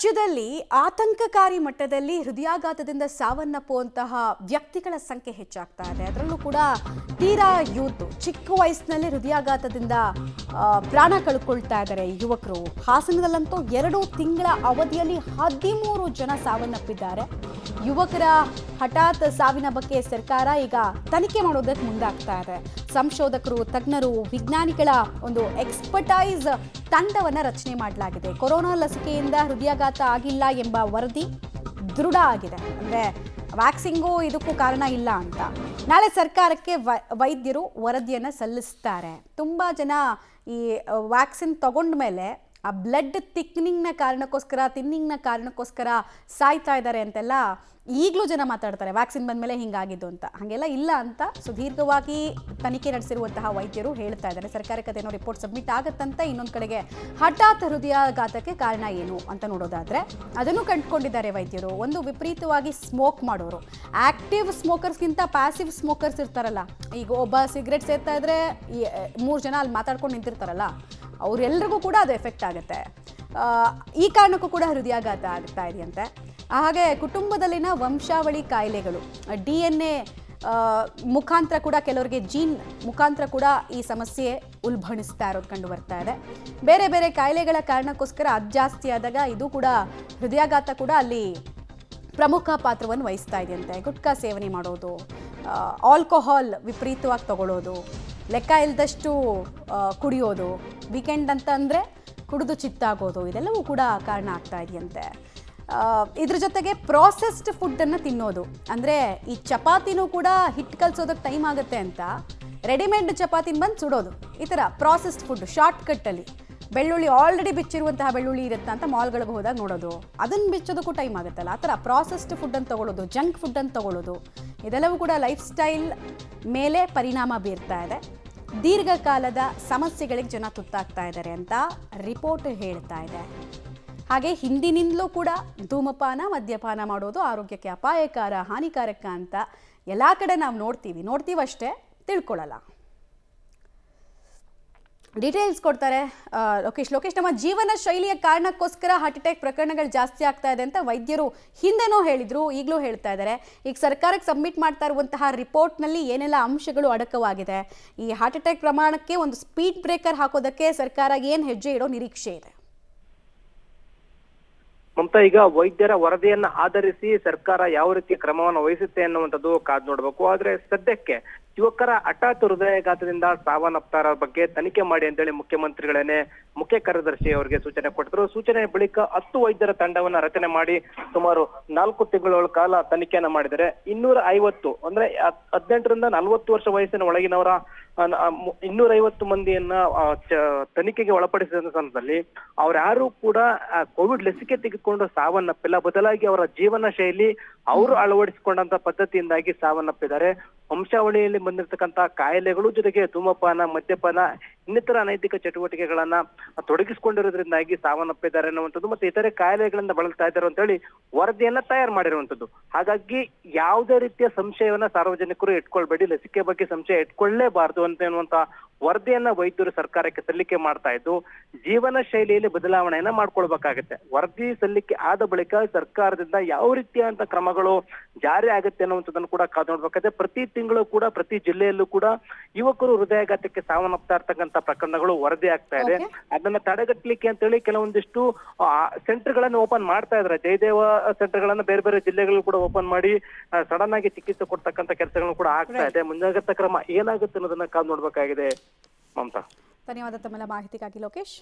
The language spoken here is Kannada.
ರಾಜ್ಯದಲ್ಲಿ ಆತಂಕಕಾರಿ ಮಟ್ಟದಲ್ಲಿ ಹೃದಯಾಘಾತದಿಂದ ಸಾವನ್ನಪ್ಪುವಂತಹ ವ್ಯಕ್ತಿಗಳ ಸಂಖ್ಯೆ ಹೆಚ್ಚಾಗ್ತಾ ಇದೆ. ಅದರಲ್ಲೂ ಕೂಡ ತೀರಾ ಯೂತ್, ಚಿಕ್ಕ ವಯಸ್ಸಿನಲ್ಲಿ ಹೃದಯಾಘಾತದಿಂದ ಪ್ರಾಣ ಕಳ್ಕೊಳ್ತಾ ಇದ್ದಾರೆ ಯುವಕರು. ಹಾಸನದಲ್ಲಂತೂ 2 ತಿಂಗಳ ಅವಧಿಯಲ್ಲಿ 13 ಜನ ಸಾವನ್ನಪ್ಪಿದ್ದಾರೆ. ಯುವಕರ ಹಠಾತ್ ಸಾವಿನ ಬಗ್ಗೆ ಸರ್ಕಾರ ಈಗ ತನಿಖೆ ಮಾಡೋದಕ್ಕೆ ಮುಂದಾಗ್ತಾ ಇದೆ. ಸಂಶೋಧಕರು, ತಜ್ಞರು, ವಿಜ್ಞಾನಿಗಳ ಒಂದು ಎಕ್ಸ್ಪರ್ಟೈಸ್ ತಂಡವನ್ನ ರಚನೆ ಮಾಡಲಾಗಿದೆ. ಕೊರೋನಾ ಲಸಿಕೆಯಿಂದ ಹೃದಯಾಘಾತ ಆಗಿಲ್ಲ ಎಂಬ ವರದಿ ದೃಢ ಆಗಿದೆ. ಅಂದ್ರೆ ವ್ಯಾಕ್ಸಿನ್ಗೂ ಇದಕ್ಕೂ ಕಾರಣ ಇಲ್ಲ ಅಂತ. ನಾಳೆ ಸರ್ಕಾರಕ್ಕೆ ವೈದ್ಯರು ವರದಿಯನ್ನ ಸಲ್ಲಿಸ್ತಾರೆ. ತುಂಬಾ ಜನ ಈ ವ್ಯಾಕ್ಸಿನ್ ತಗೊಂಡ ಮೇಲೆ ಆ ಬ್ಲಡ್ ಥಿಕ್ನಿಂಗ್ನ ಕಾರಣಕ್ಕೋಸ್ಕರ ಸಾಯ್ತಾ ಇದ್ದಾರೆ ಅಂತೆಲ್ಲ ಈಗಲೂ ಜನ ಮಾತಾಡ್ತಾರೆ. ವ್ಯಾಕ್ಸಿನ್ ಬಂದಮೇಲೆ ಹಿಂಗಾಗಿದ್ದು ಅಂತ. ಹಾಗೆಲ್ಲ ಇಲ್ಲ ಅಂತ ಸುದೀರ್ಘವಾಗಿ ತನಿಖೆ ನಡೆಸಿರುವಂತಹ ವೈದ್ಯರು ಹೇಳ್ತಾ ಇದ್ದಾರೆ. ಸರ್ಕಾರಕ್ಕೆ ಅದೇನೋ ರಿಪೋರ್ಟ್ ಸಬ್ಮಿಟ್ ಆಗುತ್ತಂತೆ. ಇನ್ನೊಂದು ಕಡೆಗೆ ಹಠಾತ್ ಹೃದಯಾಘಾತಕ್ಕೆ ಕಾರಣ ಏನು ಅಂತ ನೋಡೋದಾದ್ರೆ ಅದನ್ನು ಕಂಡುಕೊಂಡಿದ್ದಾರೆ ವೈದ್ಯರು. ಒಂದು ವಿಪರೀತವಾಗಿ ಸ್ಮೋಕ್ ಮಾಡೋರು, ಆಕ್ಟಿವ್ ಸ್ಮೋಕರ್ಸ್ಗಿಂತ ಪ್ಯಾಸಿವ್ ಸ್ಮೋಕರ್ಸ್ ಇರ್ತಾರಲ್ಲ. ಈಗ ಒಬ್ಬ ಸಿಗರೆಟ್ ಸೇರ್ತಾ ಇದ್ರೆ 3 ಜನ ಅಲ್ಲಿ ಮಾತಾಡ್ಕೊಂಡು ನಿಂತಿರ್ತಾರಲ್ಲ, ಅವರೆಲ್ಲರಿಗೂ ಕೂಡ ಅದು ಎಫೆಕ್ಟ್ ಆಗುತ್ತೆ. ಈ ಕಾರಣಕ್ಕೂ ಕೂಡ ಹೃದಯಾಘಾತ ಆಗ್ತಾ ಇದೆಯಂತೆ. ಹಾಗೆ ಕುಟುಂಬದಲ್ಲಿನ ವಂಶಾವಳಿ ಕಾಯಿಲೆಗಳು, DNA ಮುಖಾಂತರ ಕೂಡ, ಕೆಲವರಿಗೆ ಜೀನ್ ಮುಖಾಂತರ ಕೂಡ ಈ ಸಮಸ್ಯೆ ಉಲ್ಬಣಿಸ್ತಾ ಇರೋದು ಕಂಡು ಬರ್ತಾ ಇದೆ. ಬೇರೆ ಬೇರೆ ಕಾಯಿಲೆಗಳ ಕಾರಣಕ್ಕೋಸ್ಕರ ಅದು ಜಾಸ್ತಿ ಆದಾಗ ಇದು ಕೂಡ ಹೃದಯಾಘಾತ ಕೂಡ ಅಲ್ಲಿ ಪ್ರಮುಖ ಪಾತ್ರವನ್ನು ವಹಿಸ್ತಾ ಇದೆಯಂತೆ. ಗುಟ್ಕಾ ಸೇವನೆ ಮಾಡೋದು, ಆಲ್ಕೋಹಾಲ್ ವಿಪರೀತವಾಗಿ ತಗೊಳ್ಳೋದು, ಲೆಕ್ಕ ಇಲ್ಲದಷ್ಟು ಕುಡಿಯೋದು, ವೀಕೆಂಡ್ ಅಂತ ಅಂದರೆ ಕುಡಿದು ಚಿತ್ತಾಗೋದು, ಇದೆಲ್ಲವೂ ಕೂಡ ಕಾರಣ ಆಗ್ತಾ ಇದೆಯಂತೆ. ಇದ್ರ ಜೊತೆಗೆ ಪ್ರಾಸೆಸ್ಡ್ ಫುಡ್ಡನ್ನು ತಿನ್ನೋದು, ಅಂದರೆ ಈ ಚಪಾತಿನೂ ಕೂಡ ಹಿಟ್ಟು ಕಲಿಸೋದಕ್ಕೆ ಟೈಮ್ ಆಗುತ್ತೆ ಅಂತ ರೆಡಿಮೇಡ್ ಚಪಾತಿನ ಬಂದು ಸುಡೋದು, ಈ ಥರ ಪ್ರಾಸೆಸ್ಡ್ ಫುಡ್ ಶಾರ್ಟ್ಕಟ್ಟಲ್ಲಿ. ಬೆಳ್ಳುಳ್ಳಿ ಆಲ್ರೆಡಿ ಬಿಚ್ಚಿರುವಂತಹ ಬೆಳ್ಳುಳ್ಳಿ ಇರುತ್ತೆ ಅಂತ ಮಾಲ್ಗಳಿಗೆ ಹೋದಾಗ ನೋಡೋದು, ಅದನ್ನು ಬಿಚ್ಚೋದಕ್ಕೂ ಟೈಮ್ ಆಗುತ್ತಲ್ಲ, ಆ ಥರ ಪ್ರಾಸೆಸ್ಡ್ ಫುಡ್ಡನ್ನು ತೊಗೊಳ್ಳೋದು, ಜಂಕ್ ಫುಡ್ಡನ್ನು ತೊಗೊಳ್ಳೋದು, ಇದೆಲ್ಲವೂ ಕೂಡ ಲೈಫ್ ಸ್ಟೈಲ್ ಮೇಲೆ ಪರಿಣಾಮ ಬೀರ್ತಾ ಇದೆ. ದೀರ್ಘಕಾಲದ ಸಮಸ್ಯೆಗಳಿಗೆ ಜನ ತುತ್ತಾಗ್ತಾ ಇದ್ದಾರೆ ಅಂತ ರಿಪೋರ್ಟ್ ಹೇಳ್ತಾ ಇದೆ. ಹಾಗೆ ಹಿಂದಿನಿಂದಲೂ ಕೂಡ ಧೂಮಪಾನ, ಮದ್ಯಪಾನ ಮಾಡೋದು ಆರೋಗ್ಯಕ್ಕೆ ಅಪಾಯಕಾರ, ಹಾನಿಕಾರಕ ಅಂತ ಎಲ್ಲ ಕಡೆ ನಾವು ನೋಡ್ತೀವಿ ಅಷ್ಟೇ, ತಿಳ್ಕೊಳ್ಳಲ್ಲ. ಡೀಟೇಲ್ಸ್ ಕೊಡ್ತಾರೆ ಲೋಕೇಶ್. ನಮ್ಮ ಜೀವನ ಶೈಲಿಯ ಕಾರಣಕ್ಕೋಸ್ಕರ ಹಾರ್ಟ್ ಅಟ್ಯಾಕ್ ಪ್ರಕರಣಗಳು ಜಾಸ್ತಿ ಆಗ್ತಾ ಇದೆ ಅಂತ ವೈದ್ಯರು ಹಿಂದೆನೋ ಹೇಳಿದ್ರು, ಈಗಲೂ ಹೇಳ್ತಾ ಇದ್ದಾರೆ. ಈಗ ಸರ್ಕಾರಕ್ಕೆ ಸಬ್ಮಿಟ್ ಮಾಡ್ತಾ ಇರುವಂತಹ ರಿಪೋರ್ಟ್ನಲ್ಲಿ ಏನೆಲ್ಲ ಅಂಶಗಳು ಅಡಕವಾಗಿದೆ, ಈ ಹಾರ್ಟ್ ಅಟ್ಯಾಕ್ ಪ್ರಮಾಣಕ್ಕೆ ಒಂದು ಸ್ಪೀಡ್ ಬ್ರೇಕರ್ ಹಾಕೋದಕ್ಕೆ ಸರ್ಕಾರ ಏನು ಹೆಜ್ಜೆ ಇಡೋ ನಿರೀಕ್ಷೆ ಇದೆ? ಮಮತಾ, ಈಗ ವೈದ್ಯರ ವರದಿಯನ್ನ ಆಧರಿಸಿ ಸರ್ಕಾರ ಯಾವ ರೀತಿ ಕ್ರಮವನ್ನು ವಹಿಸುತ್ತೆ ಅನ್ನುವಂಥದ್ದು ಕಾದ್ ನೋಡ್ಬೇಕು. ಆದ್ರೆ ಸದ್ಯಕ್ಕೆ ಯುವಕರ ಹಠಾತ್ ಹೃದಯಾಘಾತದಿಂದ ಸಾವನ್ನಪ್ತಾ ಇರೋ ಬಗ್ಗೆ ತನಿಖೆ ಮಾಡಿ ಅಂತೇಳಿ ಮುಖ್ಯಮಂತ್ರಿಗಳೇನೆ ಮುಖ್ಯ ಕಾರ್ಯದರ್ಶಿ ಅವರಿಗೆ ಸೂಚನೆ ಕೊಟ್ಟಿದ್ರು. ಸೂಚನೆ ಬಳಿಕ 10 ವೈದ್ಯರ ತಂಡವನ್ನ ರಚನೆ ಮಾಡಿ ಸುಮಾರು 4 ತಿಂಗಳ ಕಾಲ ತನಿಖೆಯನ್ನ ಮಾಡಿದರೆ 250 ಅಂದ್ರೆ 18 ರಿಂದ 40 ವರ್ಷ ವಯಸ್ಸಿನ ಒಳಗಿನವರ 250 ಮಂದಿಯನ್ನ ತನಿಖೆಗೆ ಒಳಪಡಿಸಿದ ಸಂದರ್ಭದಲ್ಲಿ ಅವ್ರ್ಯಾರು ಕೂಡ ಕೋವಿಡ್ ಲಸಿಕೆ ತೆಗೆದುಕೊಂಡು ಸಾವನ್ನಪ್ಪಿಲ್ಲ. ಬದಲಾಗಿ ಅವರ ಜೀವನ ಶೈಲಿ, ಅವರು ಅಳವಡಿಸಿಕೊಂಡಂತ ಪದ್ಧತಿಯಿಂದಾಗಿ ಸಾವನ್ನಪ್ಪಿದ್ದಾರೆ. ವಂಶಾವಳಿಯಲ್ಲಿ ಬಂದಿರತಕ್ಕಂತ ಕಾಯಿಲೆಗಳು ಜೊತೆಗೆ ಧೂಮಪಾನ, ಮದ್ಯಪಾನ, ಇನ್ನಿತರ ಅನೈತಿಕ ಚಟುವಟಿಕೆಗಳನ್ನ ತೊಡಗಿಸಿಕೊಂಡಿರೋದ್ರಿಂದಾಗಿ ಸಾವನ್ನಪ್ಪಿದ್ದಾರೆ ಅನ್ನುವಂಥದ್ದು, ಮತ್ತೆ ಇತರೆ ಕಾಯಿಲೆಗಳಿಂದ ಬಳಲ್ತಾ ಇದ್ದಾರೆ ಅಂತ ಹೇಳಿ ವರದಿಯನ್ನ ತಯಾರು ಮಾಡಿರುವಂತದ್ದು. ಹಾಗಾಗಿ ಯಾವುದೇ ರೀತಿಯ ಸಂಶಯವನ್ನ ಸಾರ್ವಜನಿಕರು ಇಟ್ಕೊಳ್ಬೇಡಿ, ಲಸಿಕೆ ಬಗ್ಗೆ ಸಂಶಯ ಇಟ್ಕೊಳ್ಳೇಬಾರದು ಅಂತ ಎನ್ನುವಂತ ವರದಿಯನ್ನ ವೈದ್ಯರು ಸರ್ಕಾರಕ್ಕೆ ಸಲ್ಲಿಕೆ ಮಾಡ್ತಾ ಇದ್ದು, ಜೀವನ ಶೈಲಿಯಲ್ಲಿ ಬದಲಾವಣೆಯನ್ನ ಮಾಡ್ಕೊಳ್ಬೇಕಾಗತ್ತೆ. ವರದಿ ಸಲ್ಲಿಕೆ ಆದ ಬಳಿಕ ಸರ್ಕಾರದಿಂದ ಯಾವ ರೀತಿಯಾದಂತ ಕ್ರಮಗಳು ಜಾರಿ ಆಗುತ್ತೆ ಅನ್ನುವಂಥದ್ದನ್ನು ಕೂಡ ಕಾದು ನೋಡ್ಬೇಕಾಗುತ್ತೆ. ಪ್ರತಿ ತಿಂಗಳು ಕೂಡ ಪ್ರತಿ ಜಿಲ್ಲೆಯಲ್ಲೂ ಕೂಡ ಯುವಕರು ಹೃದಯಾಘಾತಕ್ಕೆ ಸಾವನ್ನಪ್ತಾ ಇರ್ತಕ್ಕಂಥ ಪ್ರಕರಣಗಳು ವರದಿ ಆಗ್ತಾ ಇದೆ. ಅದನ್ನ ತಡೆಗಟ್ಟಲಿಕ್ಕೆ ಅಂತ ಹೇಳಿ ಕೆಲವೊಂದಿಷ್ಟು ಸೆಂಟರ್ ಗಳನ್ನ ಓಪನ್ ಮಾಡ್ತಾ ಇದ್ದಾರೆ. ಜಯದೇವ ಸೆಂಟರ್ ಗಳನ್ನ ಬೇರೆ ಬೇರೆ ಜಿಲ್ಲೆಗಳು ಕೂಡ ಓಪನ್ ಮಾಡಿ ಸಡನ್ ಆಗಿ ಚಿಕಿತ್ಸೆ ಕೊಡ್ತಕ್ಕಂಥ ಕೆಲಸಗಳು ಕೂಡ ಆಗ್ತಾ ಇದೆ. ಮುಂಜಾಗ್ರತಾ ಕ್ರಮ ಏನಾಗುತ್ತೆ ಅನ್ನೋದನ್ನ ಕಾದು ನೋಡ್ಬೇಕಾಗಿದೆ. ಮಮತಾ, ಧನ್ಯವಾದ ತಮ್ಮೆಲ್ಲ ಮಾಹಿತಿಗಾಗಿ ಲೋಕೇಶ್.